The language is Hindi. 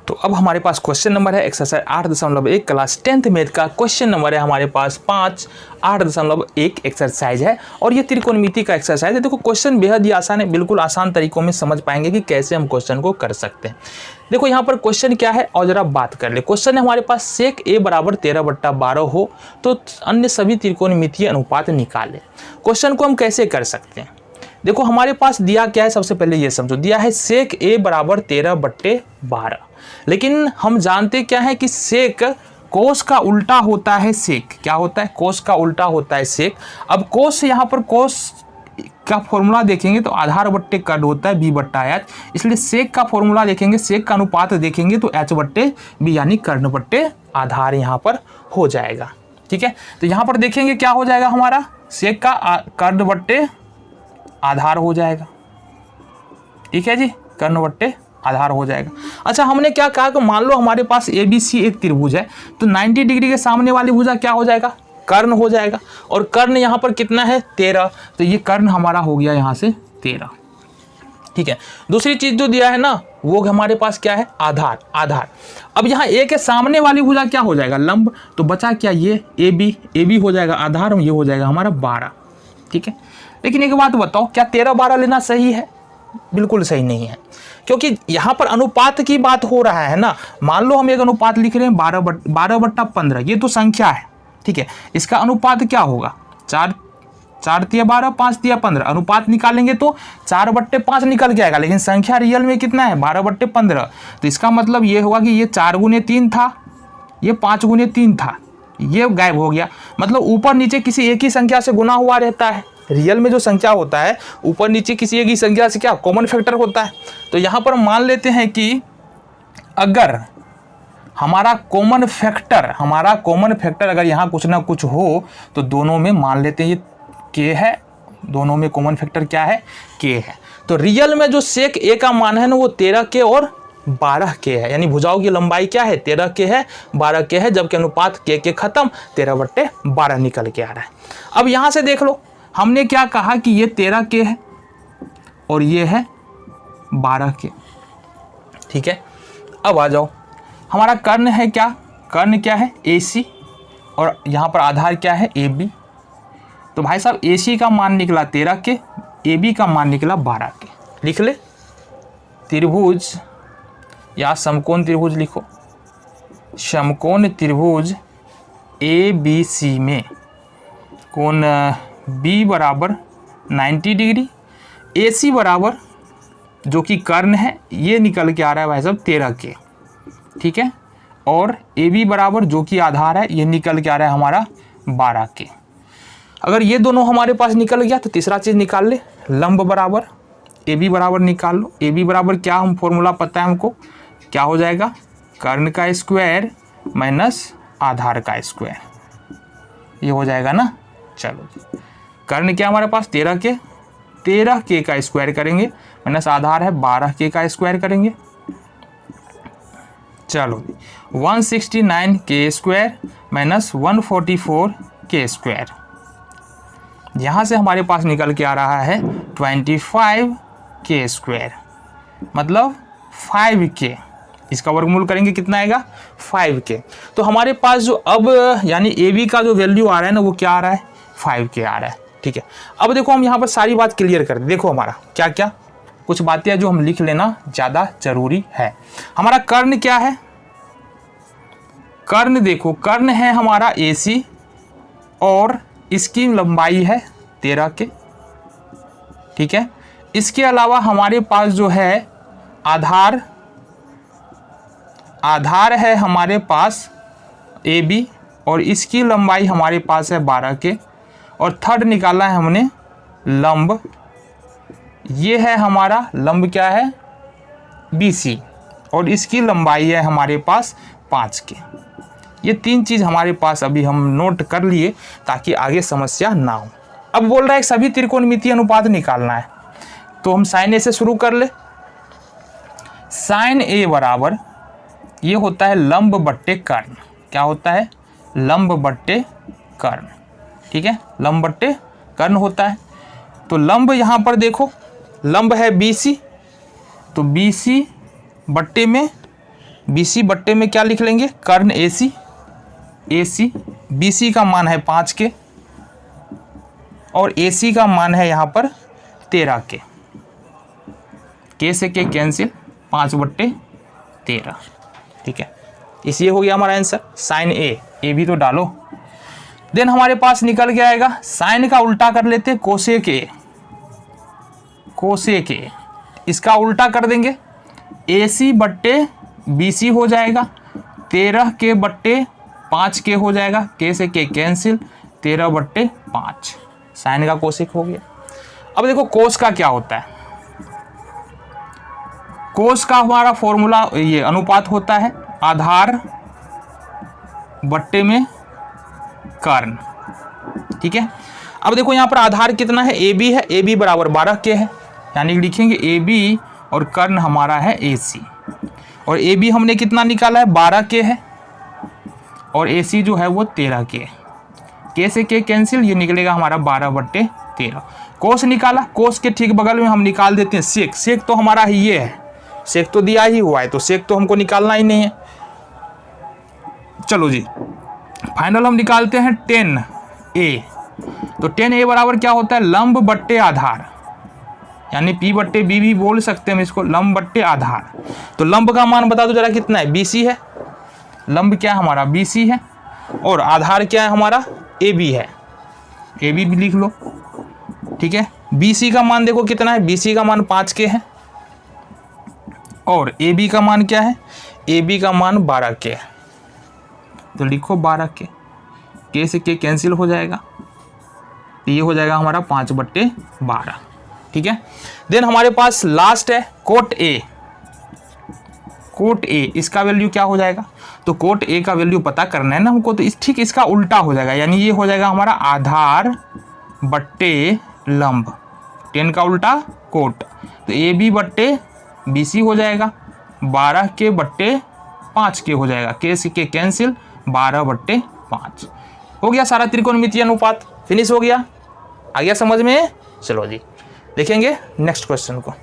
तो अब हमारे पास क्वेश्चन नंबर है एक्सरसाइज 8.1 क्लास 10th मैथ का क्वेश्चन नंबर है हमारे पास 5 8.1 एक्सरसाइज है और ये त्रिकोणमिति का एक्सरसाइज है। देखो क्वेश्चन बेहद ही आसान है, बिल्कुल आसान तरीकों में समझ पाएंगे कि कैसे हम क्वेश्चन को कर सकते हैं। देखो यहाँ पर क्वेश्चन क्या है और जरा बात कर ले। क्वेश्चन है हमारे पास सेक a बराबर 13/12 हो तो अन्य सभी त्रिकोणमितीय अनुपात निकाले। क्वेश्चन को हम कैसे कर सकते हैं, देखो हमारे पास दिया क्या है, सबसे पहले ये समझो, दिया है सेक a बराबर 13/12, लेकिन हम जानते क्या है कि सेक कोस का उल्टा होता है सेक। क्या होता है? कोस का उल्टा होता है सेक। अब कोस यहाँ पर कोस का फॉर्मूला देखेंगे तो आधार बट्टे कर्ण होता है b/h, इसलिए सेक का फॉर्मूला देखेंगे, सेक का अनुपात देखेंगे तो h/b यानी कर्ण बट्टे आधार यहाँ पर हो जाएगा। ठीक है, तो यहाँ पर देखेंगे क्या हो जाएगा, हमारा सेक का कर्ण बट्टे आधार हो जाएगा। ठीक है जी, कर्ण बट्टे आधार हो जाएगा। अच्छा, हमने क्या कहा कि मान लो हमारे पास ABC एक त्रिभुज है तो 90 डिग्री के सामने वाली भुजा क्या हो जाएगा, कर्ण हो जाएगा। और कर्ण यहाँ पर कितना है, 13, तो ये कर्ण हमारा हो गया यहाँ से 13। ठीक है, दूसरी चीज जो दिया है ना वो हमारे पास क्या है, आधार। आधार अब यहाँ A के सामने वाली भुजा क्या हो जाएगा, लंब, तो बचा क्या, ये AB हो जाएगा आधार और ये हो जाएगा हमारा 12। ठीक है, लेकिन एक बात बताओ, क्या 13-12 लेना सही है? बिल्कुल सही नहीं है, क्योंकि यहाँ पर अनुपात की बात हो रहा है ना। मान लो हम एक अनुपात लिख रहे हैं 12/15, ये तो संख्या है। ठीक है, इसका अनुपात क्या होगा, 4 तिया 12, 5 तिया 15, अनुपात निकालेंगे तो 4/5 निकल के आएगा, लेकिन संख्या रियल में कितना है, 12/15। तो इसका मतलब ये होगा कि ये 4 गुने 3 था, ये 5 गुने 3 था, ये गायब हो गया। मतलब ऊपर नीचे किसी एक ही संख्या से गुना हुआ रहता है। रियल में जो संख्या होता है ऊपर नीचे किसी एक ही संख्या से क्या कॉमन फैक्टर होता है। तो यहाँ पर मान लेते हैं कि अगर हमारा कॉमन फैक्टर अगर यहाँ कुछ ना कुछ हो तो दोनों में मान लेते हैं ये k है, दोनों में कॉमन फैक्टर क्या है, k है। तो रियल में जो सेक a का मान है ना वो 13k और 12k है, यानी भुजाओं की लंबाई क्या है, 13k है, 12k है, जबकि अनुपात k खत्म 13/12 निकल के आ रहा है। अब यहाँ से देख लो, हमने क्या कहा कि ये 13k है और ये है 12k। ठीक है, अब आ जाओ, हमारा कर्ण है क्या, कर्ण क्या है, AC, और यहाँ पर आधार क्या है, AB। तो भाई साहब AC का मान निकला 13k, AB का मान निकला 12k। लिख ले, त्रिभुज या समकोण त्रिभुज लिखो, समकोण त्रिभुज ABC में कोण B बराबर 90 डिग्री, AC बराबर जो कि कर्ण है ये निकल के आ रहा है भाई साहब 13k। ठीक है, और AB बराबर जो कि आधार है ये निकल के आ रहा है हमारा 12k। अगर ये दोनों हमारे पास निकल गया तो तीसरा चीज़ निकाल ले, लंब बराबर AB बराबर निकाल लो। AB बराबर क्या, हम फॉर्मूला पता है हमको, क्या हो जाएगा, कर्ण का स्क्वायर माइनस आधार का स्क्वायर, ये हो जाएगा ना। चलो, कर्ण क्या हमारे पास 13k का स्क्वायर करेंगे, माइनस आधार है 12k का स्क्वायर करेंगे। चलो 169k square minus 144k square, यहाँ से हमारे पास निकल के आ रहा है 25k स्क्वायर, मतलब 5k। इसका वर्गमूल करेंगे कितना आएगा, 5k। तो हमारे पास जो अब यानी AB का जो वैल्यू आ रहा है ना वो क्या आ रहा है, 5k आ रहा है। ठीक है, अब देखो हम यहाँ पर सारी बात क्लियर कर दें। देखो हमारा क्या क्या कुछ बातें हैं जो हम लिख लेना ज़्यादा जरूरी है। हमारा कर्ण क्या है, कर्ण देखो, कर्ण है हमारा AC और इसकी लंबाई है 13k। ठीक है, इसके अलावा हमारे पास जो है आधार है हमारे पास AB और इसकी लंबाई हमारे पास है 12k, और थर्ड निकाला है हमने लंब, ये है हमारा लंब क्या है, BC, और इसकी लंबाई है हमारे पास 5k। ये तीन चीज़ हमारे पास अभी हम नोट कर लिए ताकि आगे समस्या ना हो। अब बोल रहा है सभी त्रिकोणमितीय अनुपात निकालना है, तो हम साइन A से शुरू कर ले। साइन A बराबर ये होता है लंब बट्टे कर्ण। क्या होता है, लंब बट्टे कर्ण। ठीक है, लंब बट्टे कर्ण होता है। तो लंब यहाँ पर देखो, लंब है BC, तो BC बट्टे में BC बट्टे में क्या लिख लेंगे, कर्ण AC, BC का मान है 5 के और AC का मान है यहाँ पर 13 के से के कैंसिल, 5/13, ठीक है। इसलिए हो गया हमारा आंसर साइन ए भी तो डालो। देन हमारे पास निकल के आएगा साइन का उल्टा कर लेते, कोसेक ए, इसका उल्टा कर देंगे, AC बट्टे BC हो जाएगा, 13 के बट्टे 5 के हो जाएगा, के से के कैंसिल, 13/5, साइन का कोसेक हो गया। अब देखो कोस का क्या होता है, कोस का हमारा फॉर्मूला ये अनुपात होता है आधार बट्टे में कर्ण, ठीक है। अब देखो यहाँ पर आधार कितना है, AB है, AB बराबर 12 के है, यानी लिखेंगे AB और कर्ण हमारा है AC, और AB हमने कितना निकाला है 12 के है और AC जो है वो 13 के है, के से के कैंसिल, ये निकलेगा हमारा 12/13। कोस निकाला, कोस के ठीक बगल में हम निकाल देते हैं सेक, सेक तो हमारा ही ये है, सेक तो दिया ही हुआ है तो सेक तो हमको निकालना ही नहीं है। चलो जी फाइनल हम निकालते हैं 10A, तो 10A बराबर क्या होता है, लंब बट्टे आधार, यानी P/B भी बोल सकते हैं हम इसको, लंब बट्टे आधार। तो लंब का मान बता दो जरा कितना है, BC है, लंब क्या है हमारा BC है, और आधार क्या है हमारा AB है, AB भी लिख लो, ठीक है। BC का मान देखो कितना है, BC का मान 5 के है और AB का मान क्या है, AB का मान 12 के है, तो लिखो 12 के से के कैंसिल हो जाएगा, तो ये हो जाएगा हमारा 5/12, ठीक है। देन हमारे पास लास्ट है कोट A, इसका वैल्यू क्या हो जाएगा, तो कोट A का वैल्यू पता करना है ना हमको, तो ठीक इसका उल्टा हो जाएगा, यानी ये हो जाएगा हमारा आधार बट्टे लंब, 10 का उल्टा कोट, तो AB बट्टे BC हो जाएगा, 12 के बट्टे 5 के हो जाएगा, के से के कैंसिल, 12/5 हो गया सारा त्रिकोणमितीय अनुपात, फिनिश हो गया। आ गया समझ में, चलो जी देखेंगे नेक्स्ट क्वेश्चन को।